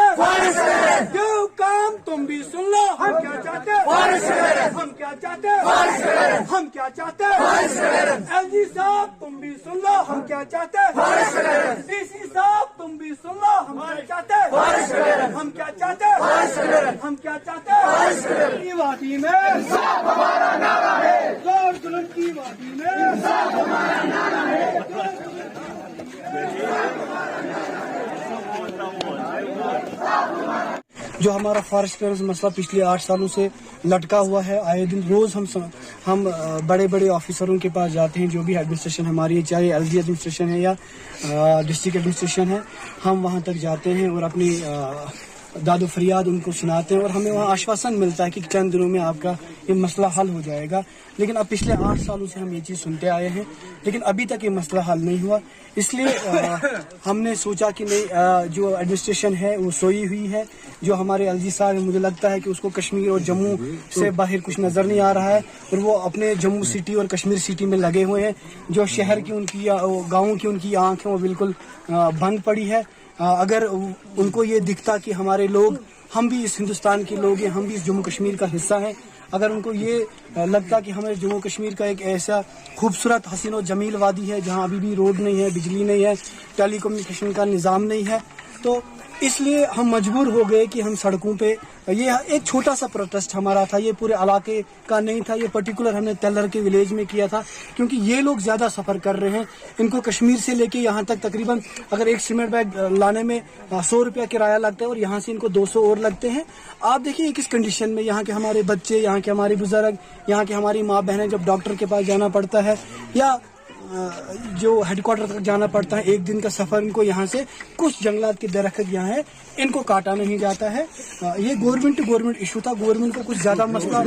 हैं जो काम तुम भी सुन लो। हम क्या चाहते हैं, हम क्या चाहते हैं, हम क्या चाहते हैं। एलजी साहब तुम भी सुन लो, हम क्या चाहते हैं। डीसी साहब तुम भी सुन लो, हम क्या चाहते हैं, हम क्या चाहते हैं, हम क्या चाहते हैं। की वादी में हमारा नारा है, जुल्म की वादी में हमारा नारा है। जो हमारा फॉरेस्ट क्लियरेंस मसला पिछले 8 सालों से लटका हुआ है, आए दिन रोज हम बड़े बड़े ऑफिसरों के पास जाते हैं, जो भी एडमिनिस्ट्रेशन हमारी है, चाहे एलजी एडमिनिस्ट्रेशन है या डिस्ट्रिक्ट एडमिनिस्ट्रेशन है, हम वहां तक जाते हैं और अपनी दादो फरियाद उनको सुनाते हैं और हमें वहाँ आश्वासन मिलता है कि चंद दिनों में आपका ये मसला हल हो जाएगा। लेकिन अब पिछले 8 सालों से हम ये चीज़ सुनते आए हैं, लेकिन अभी तक ये मसला हल नहीं हुआ। इसलिए हमने सोचा कि नहीं, जो एडमिनिस्ट्रेशन है वो सोई हुई है। जो हमारे एलजी साहब है, मुझे लगता है कि उसको कश्मीर और जम्मू से बाहर कुछ नज़र नहीं आ रहा है और वो अपने जम्मू सिटी और कश्मीर सिटी में लगे हुए हैं। जो शहर की उनकी गाँव की उनकी आँख है वो बिल्कुल बंद पड़ी है। अगर उनको ये दिखता कि हमारे लोग, हम भी इस हिंदुस्तान के लोग हैं, हम भी इस जम्मू कश्मीर का हिस्सा हैं, अगर उनको ये लगता कि हमारे जम्मू कश्मीर का एक ऐसा खूबसूरत हसीन और जमील वादी है जहां अभी भी रोड नहीं है, बिजली नहीं है, टेली कम्युनिकेशन का निज़ाम नहीं है, तो इसलिए हम मजबूर हो गए कि हम सड़कों पे, ये एक छोटा सा प्रोटेस्ट हमारा था, ये पूरे इलाके का नहीं था, ये पर्टिकुलर हमने तेलर के विलेज में किया था, क्योंकि ये लोग ज़्यादा सफ़र कर रहे हैं। इनको कश्मीर से लेके यहाँ तक तकरीबन अगर एक सीमेंट बैग लाने में 100 रुपया किराया लगता है और यहाँ से इनको 200 और लगते हैं। आप देखिए किस कंडीशन में यहाँ के हमारे बच्चे, यहाँ के हमारे बुजुर्ग, यहाँ के हमारी माँ बहनें जब डॉक्टर के पास जाना पड़ता है या जो हेडक्वार्टर तक जाना पड़ता है, एक दिन का सफर इनको यहाँ से, कुछ जंगलात के दरख्त यहाँ है, इनको काटा नहीं जाता है। ये गवर्नमेंट इशू था, गवर्नमेंट को कुछ ज्यादा मसला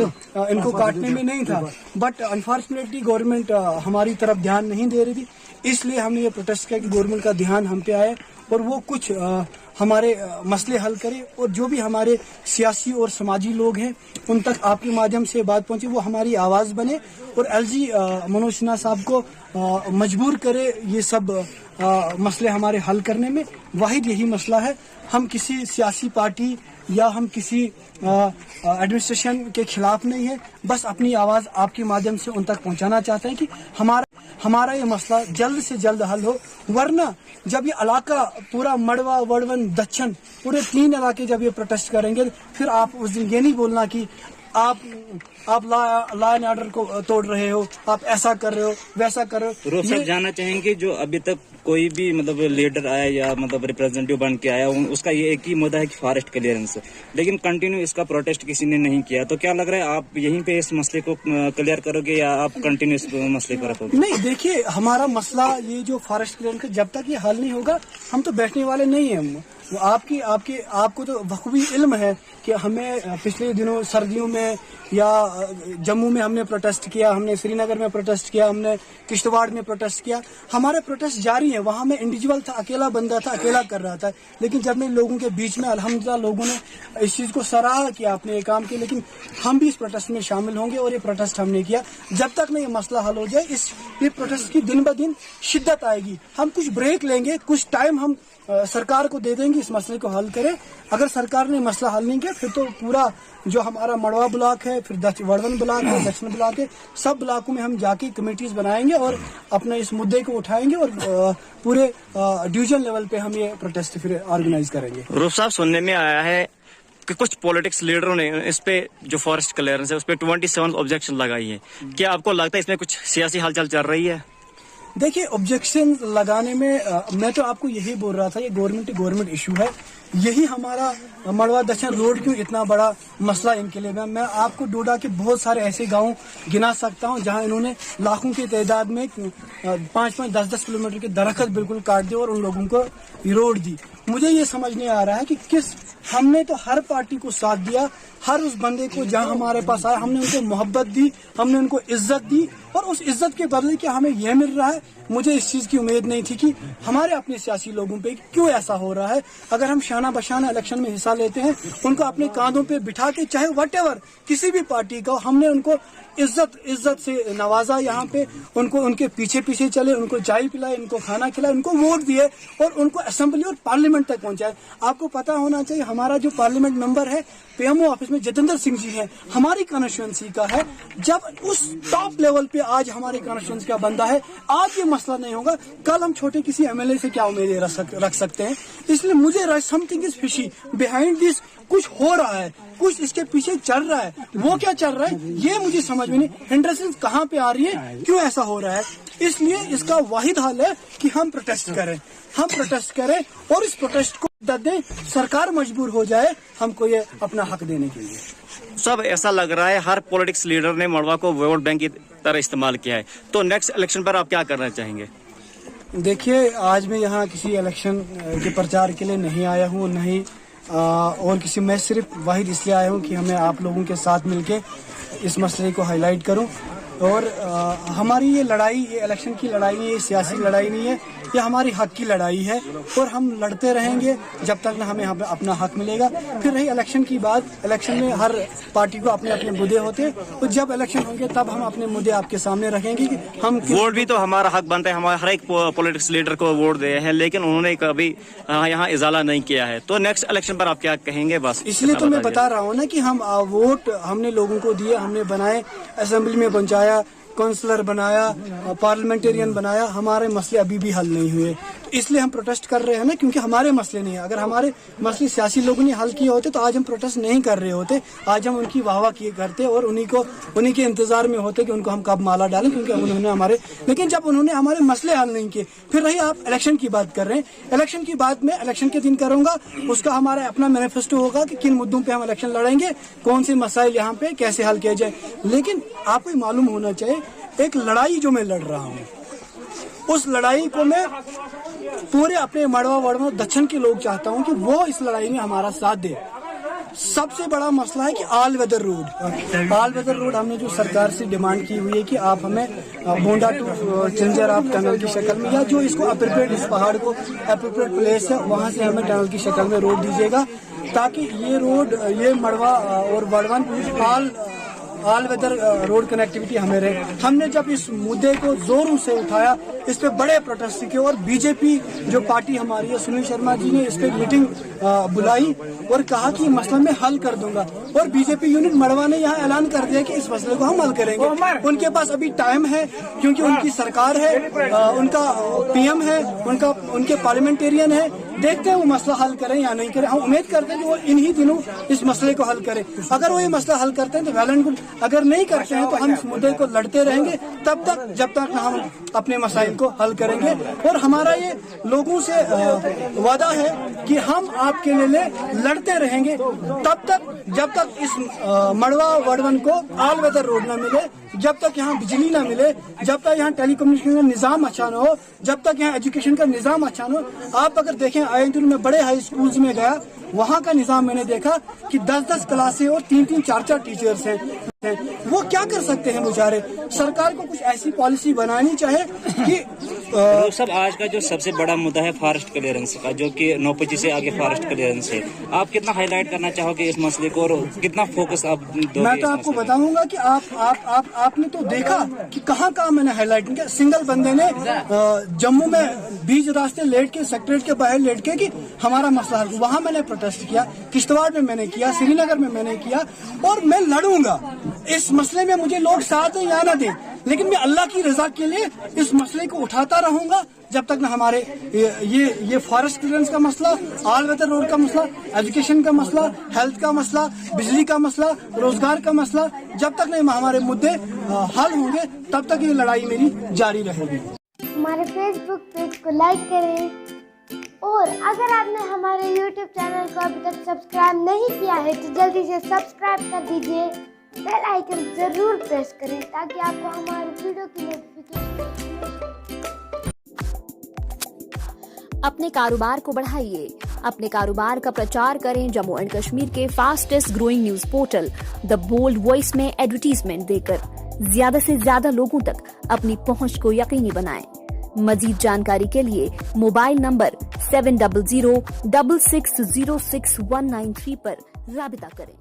इनको काटने में नहीं था, बट अनफॉर्चुनेटली गवर्नमेंट हमारी तरफ ध्यान नहीं दे रही थी। इसलिए हमने ये प्रोटेस्ट किया कि गवर्नमेंट का ध्यान हम पे आए और वो कुछ हमारे मसले हल करे और जो भी हमारे सियासी और समाजी लोग हैं उन तक आपके माध्यम से बात पहुंचे, वो हमारी आवाज़ बने और एलजी मनोज सिन्हा साहब को मजबूर करे ये सब मसले हमारे हल करने में। वाहिद यही मसला है, हम किसी सियासी पार्टी या हम किसी एडमिनिस्ट्रेशन के खिलाफ नहीं है, बस अपनी आवाज़ आपके माध्यम से उन तक पहुंचाना चाहते हैं कि हमारा ये मसला जल्द से जल्द हल हो। वरना जब ये इलाका पूरा मड़वा, वड़वन, दक्षिण, पूरे 3 इलाके जब ये प्रोटेस्ट करेंगे, फिर आप उस दिन ये नहीं बोलना कि आप लॉ एंड ऑर्डर को तोड़ रहे हो, आप ऐसा कर रहे हो, वैसा कर रहे हो। रोज साहब जानना चाहेंगे, जो अभी तक कोई भी लीडर आया या रिप्रेजेंटेटिव बन के आया, उसका ये एक ही मुद्दा है कि फॉरेस्ट क्लियरेंस, लेकिन कंटिन्यू इसका प्रोटेस्ट किसी ने नहीं किया। तो क्या लग रहा है, आप यहीं पे इस मसले को क्लियर करोगे या आप कंटिन्यू इस मसले को रखोगे? नहीं, देखिए हमारा मसला ये जो फॉरेस्ट क्लियरेंस, जब तक ये हल नहीं होगा हम तो बैठने वाले नहीं हैं। आपको तो बखूबी इल्म है कि हमें पिछले दिनों सर्दियों में या जम्मू में हमने प्रोटेस्ट किया, हमने श्रीनगर में प्रोटेस्ट किया, हमने किश्तवाड़ में प्रोटेस्ट किया, हमारे प्रोटेस्ट जारी है। वहाँ मैं इंडिविजुअल था, अकेला बंदा था, अकेला कर रहा था, लेकिन जब मैं लोगों के बीच में, अल्हम्दुलिल्लाह लोगों ने इस चीज़ को सराहा कि आपने ये काम किया, लेकिन हम भी इस प्रोटेस्ट में शामिल होंगे और ये प्रोटेस्ट हमने किया। जब तक ना ये मसला हल हो जाए, ये प्रोटेस्ट की दिन ब दिन शिद्दत आएगी। हम कुछ ब्रेक लेंगे, कुछ टाइम हम सरकार को दे देंगे इस मसले को हल करे। अगर सरकार ने मसला हल नहीं किया, फिर तो पूरा जो हमारा मड़वा ब्लॉक है, फिर वड़वन ब्लॉक है, दक्षिण ब्लॉक है, सब ब्लॉकों में हम जाके कमेटीज बनाएंगे और अपने इस मुद्दे को उठाएंगे और पूरे डिवीजन लेवल पे हम ये प्रोटेस्ट फिर ऑर्गेनाइज करेंगे। रूफ साहब, सुनने में आया है कि कुछ पॉलिटिक्स लीडरों ने इस पे जो फॉरेस्ट क्लियरेंस है उस पे 27 ऑब्जेक्शन लगाई है। क्या आपको लगता है इसमें कुछ सियासी हलचल चल रही है? देखिए, ऑब्जेक्शन लगाने में मैं तो आपको यही बोल रहा था, ये गवर्नमेंट इशू है। यही हमारा मड़वा दक्षिण रोड क्यों इतना बड़ा मसला इनके लिए। मैं आपको डोडा के बहुत सारे ऐसे गांव गिना सकता हूं जहां इन्होंने लाखों की तादाद में 5-5, 10-10 किलोमीटर के दरख्त बिल्कुल काट दिए और उन लोगों को रोड दी। मुझे ये समझ नहीं आ रहा है कि हमने तो हर पार्टी को साथ दिया, हर उस बंदे को जहां हमारे पास आया हमने उनको मोहब्बत दी, हमने उनको इज्जत दी, और उस इज्जत के बदले क्या हमें यह मिल रहा है। मुझे इस चीज की उम्मीद नहीं थी कि हमारे अपने सियासी लोगों पे क्यों ऐसा हो रहा है। अगर हम शाना बशाना इलेक्शन में हिस्सा लेते हैं, उनको अपने कांधों पे बिठा के, चाहे व्हाटएवर किसी भी पार्टी का, हमने उनको इज्जत से नवाजा, यहाँ पे उनके पीछे चले, उनको चाय पिलाए, उनको खाना खिलाए, उनको वोट दिए और उनको असेंबली और पार्लियामेंट पार्लियामेंट तक पहुंचा है। आपको पता होना चाहिए हमारा जो पार्लियामेंट मेंबर है पीएमओ ऑफिस में जतेंद्र सिंह जी है, हमारी कॉन्स्टिट्यूंसी का है। जब उस टॉप लेवल पे आज हमारी कॉन्स्टिट्यूंसी का बंदा है, आज ये मसला नहीं होगा, कल हम छोटे किसी एमएलए से क्या उम्मीदें रख सकते हैं। इसलिए मुझे something is fishy behind this, कुछ हो रहा है, कुछ इसके पीछे चल रहा है। वो क्या चल रहा है ये मुझे समझ में नहीं, हिंड्रेंसेस कहाँ पे आ रही है, क्यों ऐसा हो रहा है। इसलिए इसका वाहिद हल है कि हम प्रोटेस्ट करें और इस प्रोटेस्ट को मदद दें, सरकार मजबूर हो जाए हमको ये अपना हक देने के लिए। सब ऐसा लग रहा है हर पॉलिटिक्स लीडर ने मड़वा को वोट बैंक की तरह इस्तेमाल किया है, तो नेक्स्ट इलेक्शन पर आप क्या करना चाहेंगे? देखिए, आज मैं यहाँ किसी इलेक्शन के प्रचार के लिए नहीं आया हूँ, नहीं और किसी, मैं सिर्फ वाहिद इसलिए आया हूँ कि हमें आप लोगों के साथ मिलके इस मसले को हाईलाइट करूँ। और हमारी ये लड़ाई, ये इलेक्शन की लड़ाई नहीं है, ये सियासी लड़ाई नहीं है, ये हमारी हक की लड़ाई है और हम लड़ते रहेंगे जब तक ना हमें अपना हक मिलेगा। फिर रही इलेक्शन की बात, इलेक्शन में हर पार्टी को अपने अपने मुद्दे होते हैं, तो जब इलेक्शन होंगे तब हम अपने मुद्दे आपके सामने रखेंगे कि हम वोट भी तो हमारा हक बनता है, हमारे हर एक पॉलिटिक्स लीडर को वोट दे हैं, लेकिन उन्होंने कभी यहाँ इजाला नहीं किया है। तो नेक्स्ट इलेक्शन पर आप क्या कहेंगे? बस इसलिए तो मैं बता रहा हूँ ना कि हम वोट हमने लोगों को दिए, हमने बनाए, असेंबली में पहुंचाया, काउंसलर बनाया, पार्लियामेंटेरियन बनाया, हमारे मसले अभी भी हल नहीं हुए। तो इसलिए हम प्रोटेस्ट कर रहे हैं ना, क्योंकि हमारे मसले नहीं है। अगर हमारे मसले सियासी लोगों ने हल किए होते तो आज हम प्रोटेस्ट नहीं कर रहे होते, आज हम उनकी वाहवाह किए करते और उन्हीं के इंतजार में होते कि उनको हम कब माला डालें, क्योंकि उन्होंने लेकिन जब उन्होंने हमारे मसले हल नहीं किए। फिर रही आप इलेक्शन की बात कर रहे हैं, इलेक्शन की बात मैं इलेक्शन के दिन करूंगा, उसका हमारा अपना मैनिफेस्टो होगा कि किन मुद्दों पे हम इलेक्शन लड़ेंगे, कौन से मसाइल यहाँ पे कैसे हल किए जाए। लेकिन आपको मालूम होना चाहिए, एक लड़ाई जो मैं लड़ रहा हूँ, उस लड़ाई को मैं पूरे अपने मड़वा दक्षिण के लोग चाहता हूँ कि वो इस लड़ाई में हमारा साथ दे। सबसे बड़ा मसला है कि ऑल वेदर रोड हमने जो सरकार से डिमांड की हुई है कि आप हमें बोंडा टू चिंजर आप टनल की शक्ल में, या जो इसको अप्रोप्रिएट, इस पहाड़ को अप्रोप्रिएट प्लेस है वहां से हमें टनल की शक्ल में रोड दीजिएगा, ताकि ये रोड, ये मड़वा और बड़वन ऑल वेदर रोड कनेक्टिविटी हमें रहे। हमने जब इस मुद्दे को जोरों से उठाया, इस पे बड़े प्रोटेस्ट किए और बीजेपी जो पार्टी हमारी है, सुनील शर्मा जी ने इस पे मीटिंग बुलाई और कहा कि मसला मैं हल कर दूंगा। और बीजेपी यूनिट मड़वा ने यहाँ ऐलान कर दिया कि इस मसले को हम हल करेंगे। उनके पास अभी टाइम है, क्योंकि उनकी सरकार है, उनका पीएम है, उनके पार्लियामेंटेरियन है। देखते हैं वो मसला हल करें या नहीं करें। हम उम्मीद करते हैं कि वो इन्हीं दिनों इस मसले को हल करें। अगर वो ये मसला हल करते हैं तो वेल एंड गुड, अगर नहीं करते हैं तो हम इस मुद्दे को लड़ते रहेंगे तब तक जब तक हम अपने मसाइल को हल करेंगे। और हमारा ये लोगों से वादा है कि हम आपके लिए लड़ते रहेंगे तब तक जब तक इस मड़वा वड़वन को ऑल वेदर रोड न मिले, जब तक यहाँ बिजली ना मिले, जब तक यहाँ टेलीकम्युनिकेशन का निजाम अच्छा न हो, जब तक यहाँ एजुकेशन का निजाम अच्छा न हो। आप अगर देखें, आए दिन में बड़े हाई स्कूल्स में गया, वहाँ का निजाम मैंने देखा कि 10-10 क्लासें और 3-3, 4-4 टीचर्स हैं। वो क्या कर सकते हैं बेचारे। सरकार को कुछ ऐसी पॉलिसी बनानी चाहिए कि सब आज का जो सबसे बड़ा मुद्दा है फॉरेस्ट क्लियरेंस का, जो कि 925 से आगे फॉरेस्ट क्लियरेंस है, आप कितना हाईलाइट करना चाहोगे इस मसले को और कितना फोकस आप दोगे? मैं तो आपको बताऊंगा कि आपने तो देखा कि कहाँ मैंने हाईलाइट किया। सिंगल बंदे ने जम्मू में 20 रास्ते लेट के, सेक्रेटरीट के बाहर लेट के कि हमारा मसला हल, वहाँ मैंने प्रोटेस्ट किया, किश्तवाड़ में मैंने किया, श्रीनगर में मैंने किया। और मैं लड़ूंगा इस मसले में, मुझे लोग साथ दें या ना दें, लेकिन मैं अल्लाह की रजा के लिए इस मसले को उठाता रहूंगा जब तक न हमारे ये फॉरेस्ट क्लियरेंस का मसला, ऑल वेदर रोड का मसला, एजुकेशन का मसला, हेल्थ का मसला, बिजली का मसला, रोजगार का मसला, जब तक नहीं हमारे मुद्दे हल होंगे तब तक ये लड़ाई मेरी जारी रहेगी। हमारे फेसबुक पेज को लाइक करें और अगर आपने हमारे यूट्यूब चैनल को अभी तक सब्सक्राइब नहीं किया है तो जल्दी से सब्सक्राइब कर दीजिए, बेल आइकन जरूर प्रेस करें ताकि आपको हमारी वीडियो की नोटिफिकेशन। अपने कारोबार को बढ़ाइए, अपने कारोबार का प्रचार करें जम्मू एंड कश्मीर के fastest growing news portal the bold voice में एडवर्टीजमेंट देकर ज्यादा से ज्यादा लोगों तक अपनी पहुंच को यकीनी बनाएं। मजीद जानकारी के लिए मोबाइल नंबर 7006606193 पर राबिता करें।